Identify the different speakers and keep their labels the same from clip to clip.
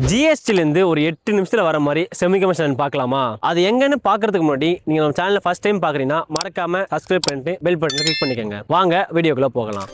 Speaker 1: ஜிஎஸ்டிலேருந்து ஒரு 8 நிமிஷத்தில் வர மாதிரி செமி கமர்ஷியல் பார்க்கலாமா? அது எங்கன்னு பார்க்கறதுக்கு முன்னாடி நீங்கள் நம்ம சேனலை ஃபர்ஸ்ட் டைம் பார்க்குறீங்கன்னா மறக்காம சப்ஸ்கிரைப் பண்ணிட்டு பெல் பட்டனை கிளிக் பண்ணிக்கோங்க. வாங்க வீடியோக்குள்ளே போகலாம்.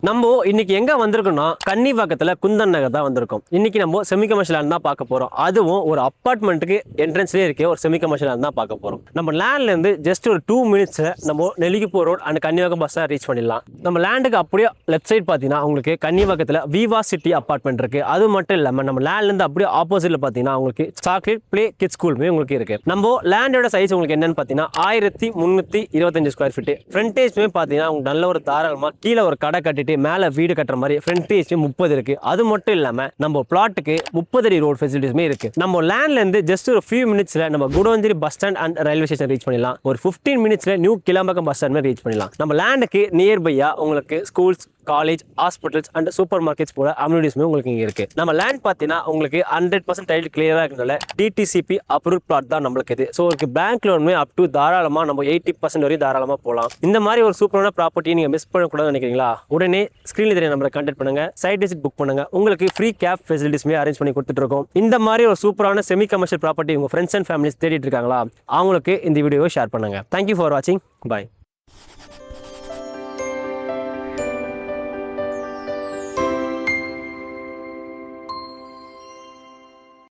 Speaker 1: நம்ம இன்னைக்கு எங்க வந்திருக்கோம்னா கன்னிவாக்கத்துல குந்தன் நகர் தான் வந்திருக்கோம். இன்னைக்கு நம்ம செமி கமர்ஷியல் லேண்ட் தான் பார்க்க போறோம். அதுவும் ஒரு அப்பார்ட்மெண்ட்டுக்கு என்ட்ரன்ஸ்லேயே இருக்க ஒரு செமி கமர்ஷியல் லேண்ட் தான் பார்க்க போறோம். நம்ம லேண்ட்ல இருந்து ஜஸ்ட் ஒரு 2 மினிட்ஸ்ல நம்ம Nellikuppur road and Kannivakkam bus reach பண்ணிடலாம். நம்ம லேண்டுக்கு அப்படியே லெஃப்ட் சைட் பார்த்தீங்கன்னா உங்களுக்கு கன்னிவாக்கத்துல விவா சிட்டி அப்பார்ட்மெண்ட் இருக்கு. அது மட்டும் இல்லாம நம்ம லேண்ட்ல இருந்து அப்படியே ஆப்போசிட்ல பார்த்தீங்கன்னா உங்களுக்கு சாக்லேட் பிளே கிட்ஸ் ஸ்கூலுமே உங்களுக்கு இருக்கு. நம்ம லேண்டோட சைஸ் உங்களுக்கு என்னன்னு பார்த்தீங்கன்னா 1325 ஸ்கொயர் ஃபீட். ஃப்ரண்டேஜ்மே பார்த்தீங்கன்னா உங்களுக்கு நல்ல ஒரு தாராளமா கீழே ஒரு கடை கட்டிட்டு மேல வீடு கட்டுற மாதிரி ஃப்ரண்டேஜ் 30 இருக்கு. அது மட்டும் இல்லாம நம்ம பிளாட்டுக்கு 30 அடி ரோட் ஃபெசிலிட்டிஸ்மே இருக்கு. நம்ம லேண்ட்ல இருந்து ஜஸ்ட் ஒரு ஃபியூ மினிட்ஸ்ல நம்ம Guduvancheri bus stand and railway station reach பண்ணிடலாம். ஒரு 15 மினிட்ஸ்ல new Kilambakkam bus stand reach பண்ணிடலாம். நம்ம லேண்டுக்கு நியர்பையா உங்களுக்கு schools, college, hospitals and supermarkets போல அம்யூனிட்டிஸ்மே உங்களுக்கு இங்க இருக்கு. நம்ம லேண்ட் பார்த்தீங்கன்னா உங்களுக்கு 100% டைட்டில் கிளியரா இருக்கிறதுனால டிடிசிபி அப்ரூவ் பிளாட் தான் நம்மளுக்கு இது. ஸோ உங்களுக்கு பேங்க் லோனுமே அப் டு தாராளமா நம்ம 80% வரையும் தாராளமா போகலாம். இந்த மாதிரி ஒரு சூப்பரான ப்ராப்பர்ட்டி நீங்க மிஸ் பண்ணக்கூடாதுன்னு நினைக்கிறீங்களா? உடனே ஸ்கிரீன்ல தெரிய நம்பரை கான்டாக்ட் பண்ணுங்க, சைட் விசிட் புக் பண்ணுங்க. உங்களுக்கு ஃப்ரீ கேப் ஃபெசிலிட்டிஸ்மே அரேஞ்ச் பண்ணி கொடுத்துட்டு இருக்கோம். இந்த மாதிரி ஒரு சூப்பரான செமி கமர்ஷியல் ப்ராப்பர்ட்டி உங்க ஃப்ரெண்ட்ஸ் அண்ட் ஃபேமிலிஸ் தேடிட்டு இருக்காங்களா? அவங்களுக்கு இந்த வீடியோவை ஷேர் பண்ணுங்க. தேங்க்யூ ஃபார் வாட்சிங். பாய்.